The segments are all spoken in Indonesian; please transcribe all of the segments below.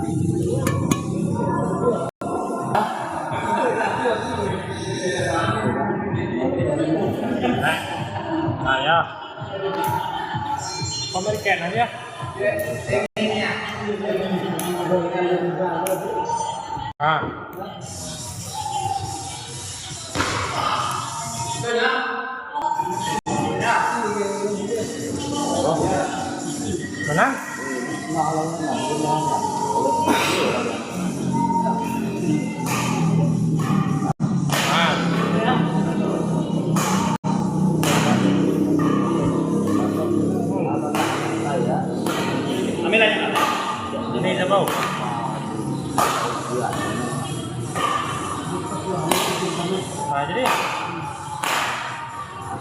Saya American aja. Ah. Mana? Ambil aja. Ini siapa? Nah, jadi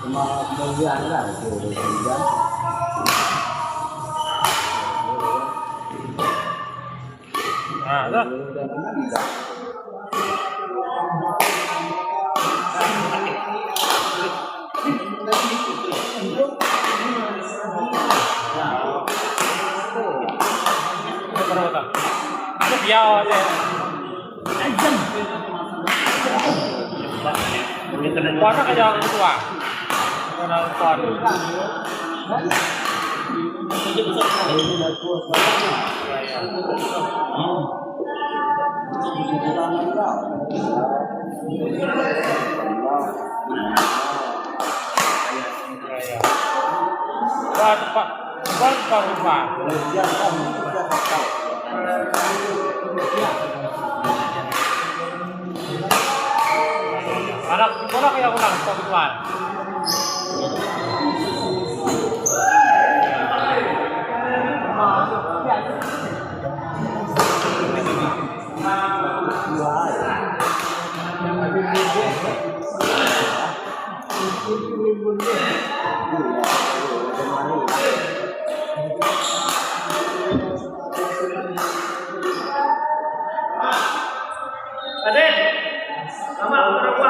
cuma kemudian lah itu kemudian nah, tuh. Biar aja. Warna kayak gitu ah. Warna warna. Wah, cepat. Cepat, cepat. Anak bola kayak aku nang kebutuhan. Aden, sama berapa?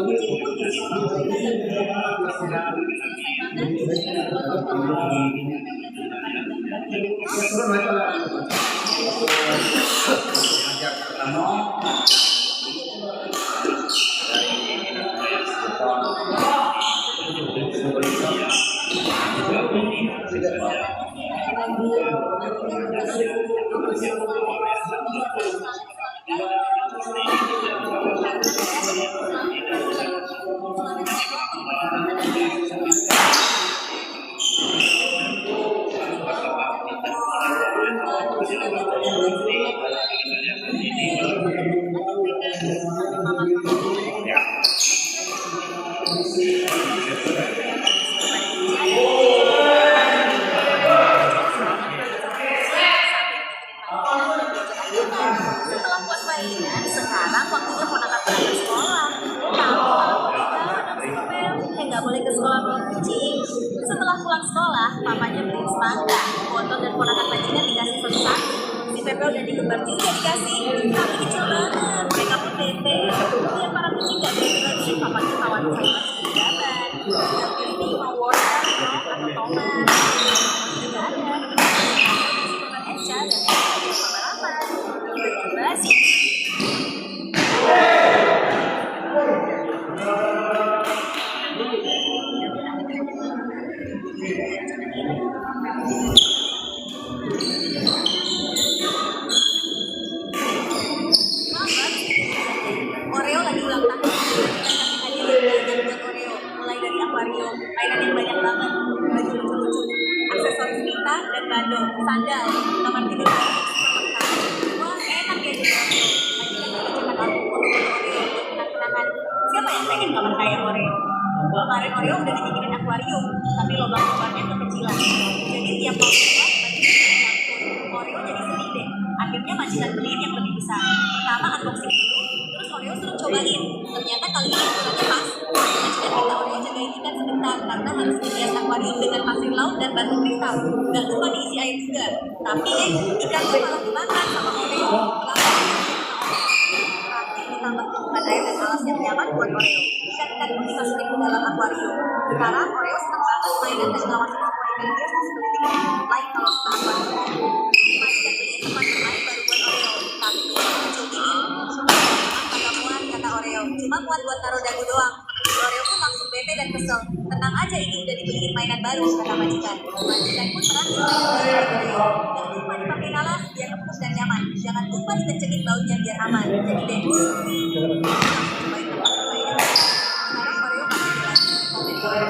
kucing pun di sini selesai makan setelah puas mainan, sekarang waktunya ponakan berangkat sekolah. Nggak boleh ke sekolah bawa kucing. Setelah pulang sekolah, papanya beliin semangka, motor dan ponakan majikan dikasih satu-satu. Si Pepe udah digembar juga dikasih, tapi kecil banget. Mereka pun bete. Lihat para kucing nggak bete lagi, papanya tawarin sayuran sejaban. Yang pilih mau wortel, atau tomat. Juga ada. Makan Eca dan lama-lama. Tiba-tiba si Oreo lagi ulang tahun. Kita kasih hadiah banyak buat Oreo. Mulai dari akuarium, mainan yang banyak banget, baju lucu-lucu, aksesoris pita dan bando, sandal, kamar tidur baru, wah enak ya jadi Oreo. Lagi kan mengerjakan album foto-foto Oreo buat kenang-kenangan. Siapa yang pengen kamar kayak Oreo? Kemarin Oreo udah dibikinin akuarium, tapi lubang-lubangnya kekecilan. Jadi tiap mau keluar, Oreo jadi sedih deh. Akhirnya majikan beliin yang lebih besar. Pertama unboxing dulu, terus Oreo suruh cobain. Ternyata kali ini ukurannya pas. Majikan minta Oreo jagain ikan sebentar karena harus dihias akuarium dengan pasir laut dan batu kristal. Gak lupa diisi air juga. Tapi ikannya malah dimakan sama Oreo. Terakhir ditambah tumpukan air dan alas yang nyaman buat Oreo. Ikan-ikan pun dimasukin ke dalam akuarium. Sekarang Oreo senang banget mainan dan ngawasin semua ikan hias di sekelilingnya. Lain kalau suka akuarium. Majikan beliin tempat bermain baru buat Oreo. Tapi belum muncul gini. Kagak muat kata Oreo. Cuma muat buat taruh dagu doang. Oreo pun langsung bete dan kesel. Tenang aja ini udah dibeliin mainan baru kata majikan. Majikan pun merangkul mainan baru buat Oreo. Jangan lupa dipakai alas biar empuk dan nyaman. Jangan lupa dikencengin bautnya biar aman. Jadi deh. Cobain tempat bermainnya. Sekarang Oreo pasti jelas. Komen Oreo.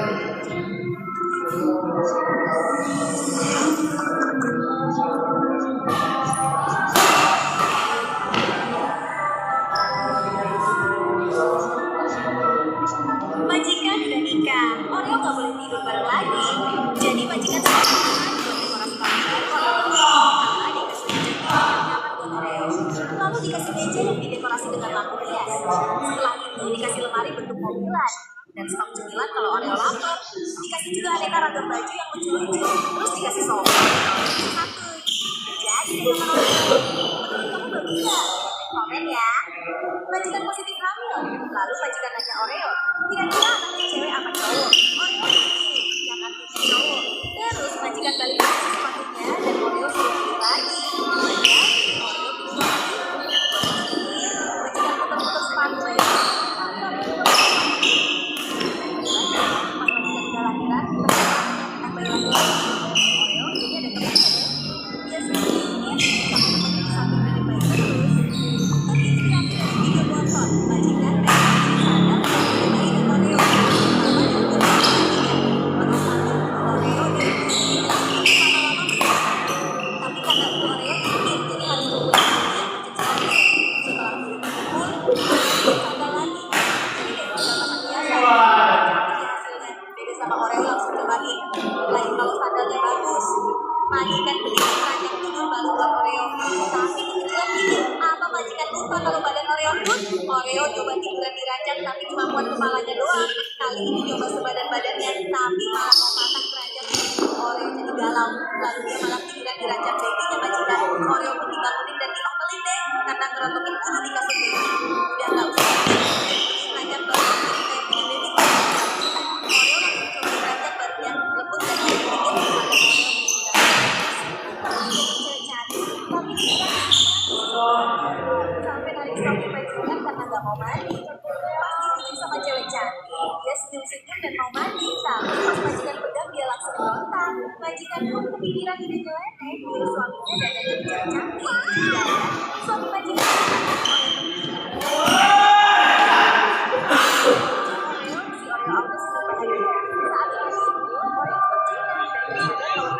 Majikan udah nikah, Oreo nggak boleh tidur bareng lagi. Jadi majikan selalu buat dekorasi kamar karena dikasih meja yang nyaman buat Oreo. Lalu dikasih meja yang didekorasi dengan lampu hias. Setelah itu dikasih lemari bentuk mobilan dan stok cemilan kalau Oreo lapar. Dikasih juga aneka ragam baju yang lucu-lucu. Terus dikasih sofa satu. Jadi deh kamar Oreo. Menurut kamu bagus nggak? Komen ya. Majikan positif hamil. Lalu majikan nanya Oreo, kira-kira anaknya cewek apa cowok? Oreo pilih yang artinya cowok. Terus majikan balik lagi sepatunya dan Oreo suruh pilih lagi. Jadi Oreo pilih lagi. Majikan putar-putar sepatu ya. Pas majikan udah lahiran, anak bayi laki-laki. Oreo jadi ada temannya deh. Dia sering ingin sama teman di samping dari bayi terus. Terinspirasi dari video bontot, majikan pengen sadar bayi dan Oreo. Mama diukur terus Oreo diukur lama-lama besar. Tapi karena itu Oreo dikit, jadi harus tunggu lagi mencicilannya. Setelah dikumpul, sadar lagi. Jadi deh udah masak biasa. Beda sama Oreo langsung cobain. Lain kalau sandalnya bagus. Majikan beli keranjang tidur baru buat Oreo. Tapi kekecilan dikit. Apa majikan lupa kalau badan Oreo pun? Oreo coba tiduran di ranjang tapi cuma buat kepalanya doang. Kali ini coba sebadan-badannya tapi malah mau patah keranjang. Oreo jadi galau. Lalu dia malah tiduran di ranjang babynya majikan. Oreo pun dibangunin dan diomelin deh karena ngerontokin bulu di kasur baby. Udah gak usah beli ranjang baru. diusir pun dan mau mandi, tapi pas majikan pegang dia langsung berontak. Majikan pun kepikiran ide nyeleneh, nyuruh suaminya dandan jadi cewek cantik. Dan suami majikan si Oreo auto sudah bahagia. Saat itu Oreo bercerita dan sadar kalau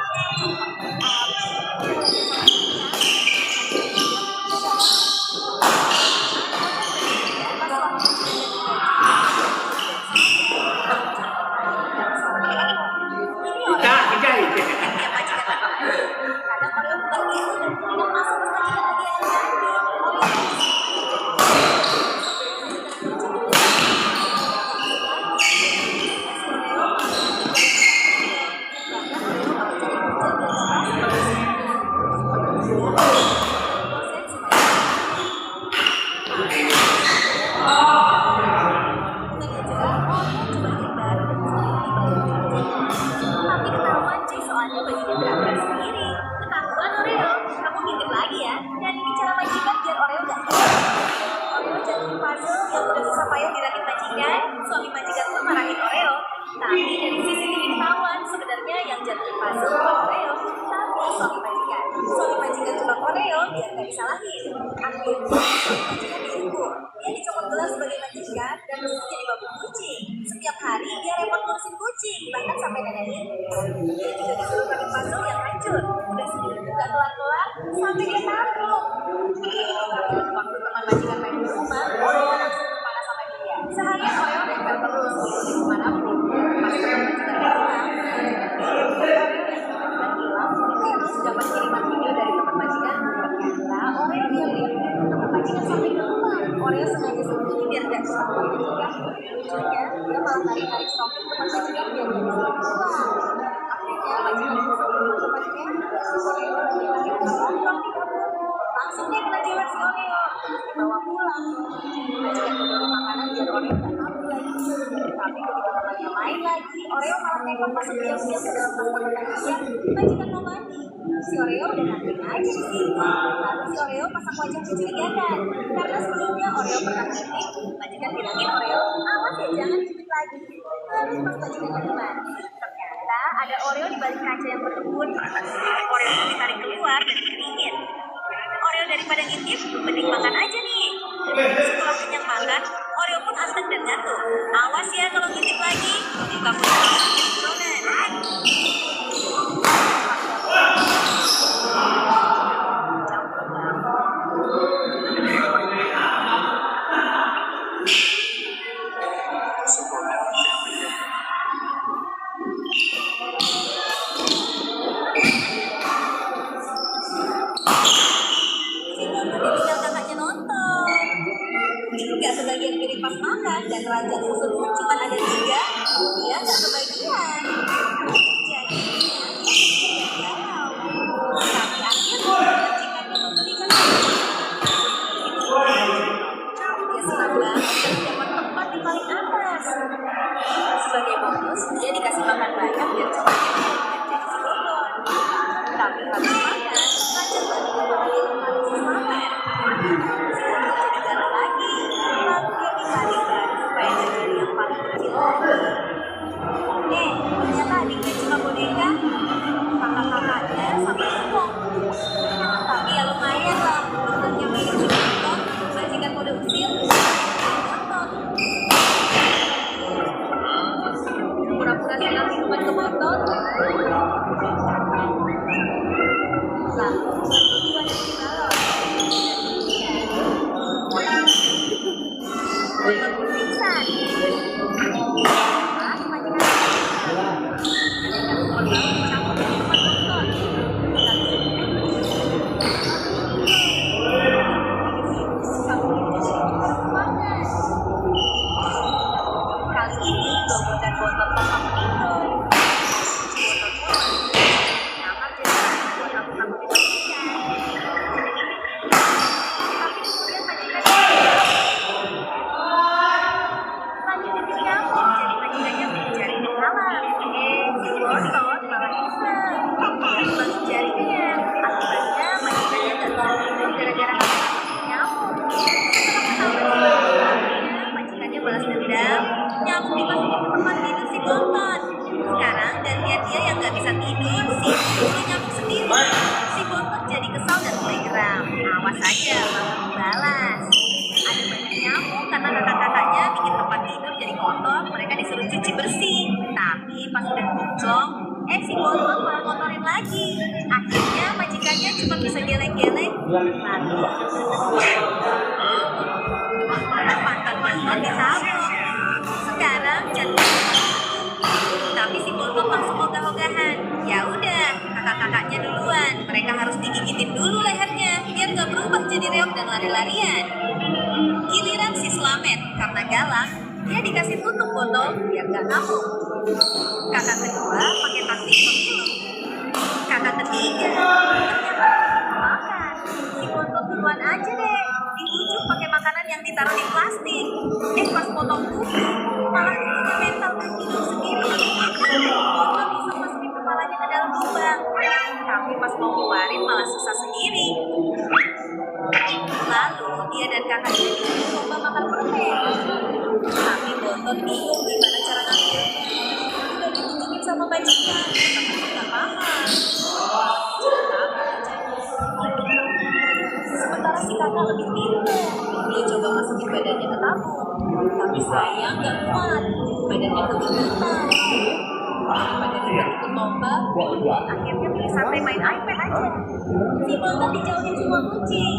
suami majikan pun marahin Oreo. Tapi dari CCTV ketahuan sebenarnya yang jatuhin puzzle bukan Oreo, tapi suami majikan. Suami majikan coba Oreo biar gak disalahin. Akhirnya suami majikan dihukum. Dia dicopot gelar sebagai majikan dan terus jadi babu kucing. Setiap hari dia repot ngurusin kucing, bahkan sampai nenekin. Dia juga disuruh pakai puzzle yang hancur. Udah seminggu gak kelar-kelar sampai dia tabruk. Waktu teman majikan main di rumah, Oreo langsung kepala sama dia. Seharian Oreo nempel terus di dimanapun. Pas teman majikan datang, terus dapat kiriman video dari teman majikan. Ternyata Oreo dia teman majikan sampai ke rumah. Oreo sengaja sembunyi biar gak ketahuan majikan. Lucunya dia malah tarik-tarik stocking teman majikan biar gak bisa keluar. Akhirnya majikan itu sebelum tempatnya, Oreo lagi nongkrong di dapur. Langsung dia kena jewer si Oreo, terus dibawa pulang. Majikan beli makanan biar Oreo gak kabur lagi. Tapi begitu temannya main lagi, Oreo malah nengok masuk diam-diam ke dalam tas teman majikan. Majikan mau mandi. Si Oreo udah nantiin aja di sini. Lalu si Oreo pasang wajah mencurigakan. Karena sebelumnya Oreo pernah ngintip, majikan bilangin Oreo, awas ya jangan cipit lagi. Terus pas majikan lagi mandi, ternyata ada Oreo di balik kaca yang berkebun. Oreo itu ditarik keluar dan dikeringin. Oreo daripada ngintip, mending makan aja nih. Setelah kenyang makan, Oreo pun anteng dan jatuh. Awas ya kalau ngintip lagi, kamu jadi buronan. Gak kebagian piring pas makan dan ranjang susu pun cuma ada 3, dia gak kebagian. Jadi dia galau. Tapi akhirnya majikannya memberikan dia senang banget dapat tempat di paling atas. Sebagai bonus dia dikasih makan banyak biar cepat jadi si Bobon. Tapi habis makan ranjang lagi malah di tempat semangat. Jadi galau lagi. Lalu dia ditarik supaya gak jadi yang paling kecil lagi. Ternyata adiknya cuma boneka. Kakak-kakaknya sampai ngomong. Tapi ya lumayan lah, bentuknya mirip si Bontot. Majikan mode usil, Bontot. Pura-pura senang minuman ke Bontot. Lalu berdua dan dibalon. Bontot pun pingsan. Pas majikan dicampur dari tempat Bontot. Kali ini Bobon dan Bontot pasang meninggal. Si Bontot pun nyamar jadi orang yang takut-takutin majikan. Tapi kemudian majikannya lanjut dipilih nyamuk, jadi majikannya mencari penghalang. Si Bontot malah iseng. Dia masuk jaringnya. Akibatnya majikannya gak bisa tidur gara-gara takut nyamuk. Setelah ketahuan majikannya balas dendam, nyamuk dimasukin ke tempat Udah nyamuk sendiri. Si bontot jadi kesal dan mulai geram. Awas aja, bakal balas. Ada banyak nyamuk karena kakak-kakaknya bikin tempat tidur jadi kotor. Mereka disuruh cuci bersih. Tapi pas udah kuclong, si bontot malah kotorin lagi. Akhirnya majikannya cuma bisa geleng-geleng. Lalu pantat bontot ditabok. Sekarang jatuh. Tapi si bontot langsung ogah-ogahan. Ya udah, kakak-kakaknya duluan. Mereka harus digigitin dulu lehernya biar nggak berubah jadi reok dan lari-larian. Giliran si Slamet karena galak, dia dikasih tutup botol biar nggak ngamuk. Kakak kedua pakai taktik pemilu. Kakak ketiga makan. Si bontot duluan aja deh. Dibujuk pakai makanan yang ditaruh di plastik. Pas potong kuku, malah punya mental dan hidup sendiri. Bontot bisa masukin kepalanya ke dalam lubang. Tapi pas mau keluarin malah susah sendiri. Lalu dia dan kakaknya coba makan permen. Tapi bontot bingung gimana cara ngambilnya. Udah ditunjukin sama majikan, tapi nggak paham. Sementara si kakak lebih pintar. Dia coba masukin badannya ke tabung. Tapi sayang nggak kuat. Badannya kegemutan. Daripada ikut lomba, akhirnya pilih santai main iPad aja. Si bontot dijauhin semua kucing.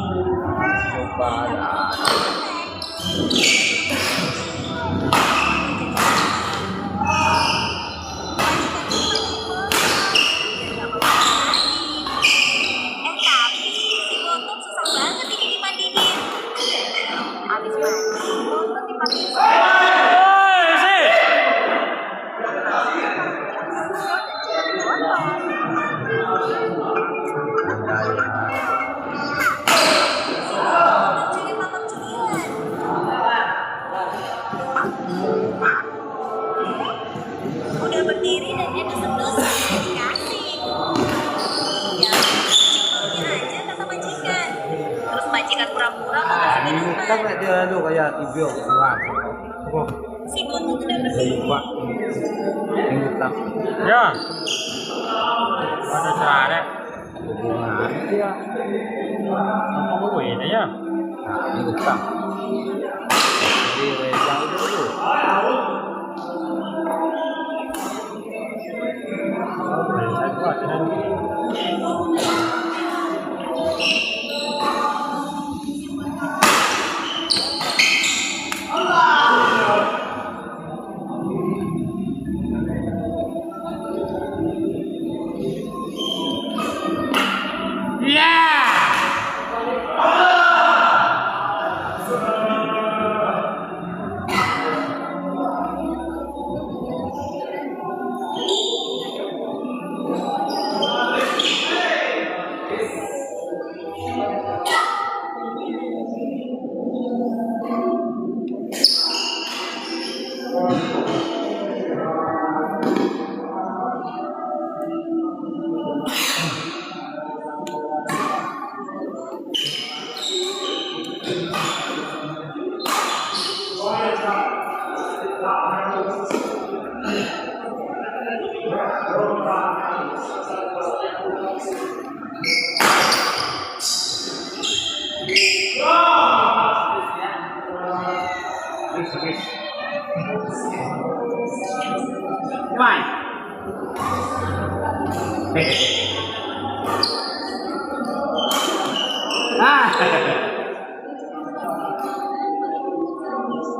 Tapi si bontot susah banget ini dimandiin. Abis mandi, bontot dipakein Woi, sih. udah berdiri dan dia desek-desek dikasih. Ya, cukupnya aja kata majikan. Terus majikan pura-pura mau kasih minuman. Kan dia lu kayak tibio kurang. Si bontot udah berdiri. Pak. Minggu tak Ya. Ada cara. hubungan dia. Apa ini ya? Minggu tak. Jadi yang itu dulu. Saya buat nanti. Mai.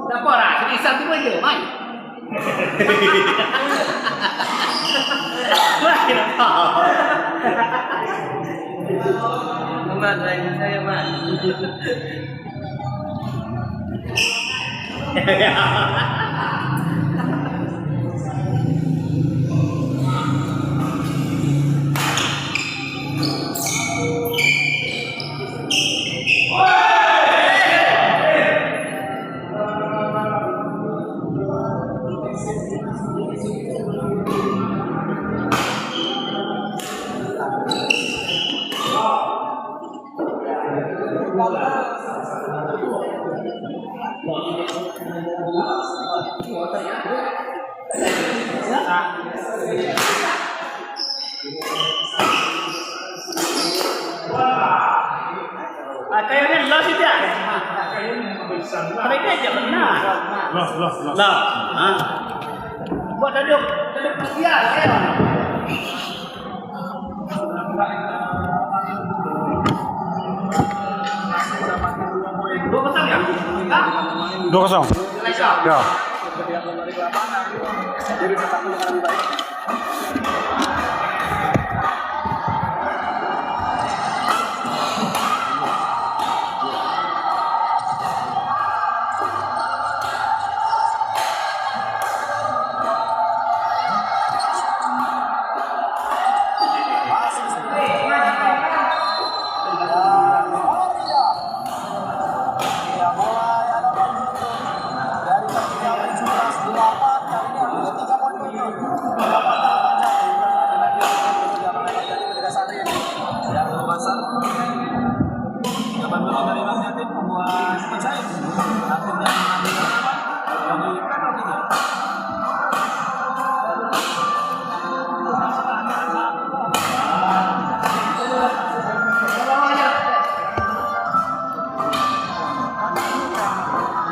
Dapat lah, jadi satu aja, Mai. Wah, kenapa? Teman saya, Mas. Nah. Kayaknya lo sih dia. Mereka aja benar. Loh. Lah, buat tadi dia, Dua besar ya? 2-0. Ya. Jadi sepak bola lebih baik.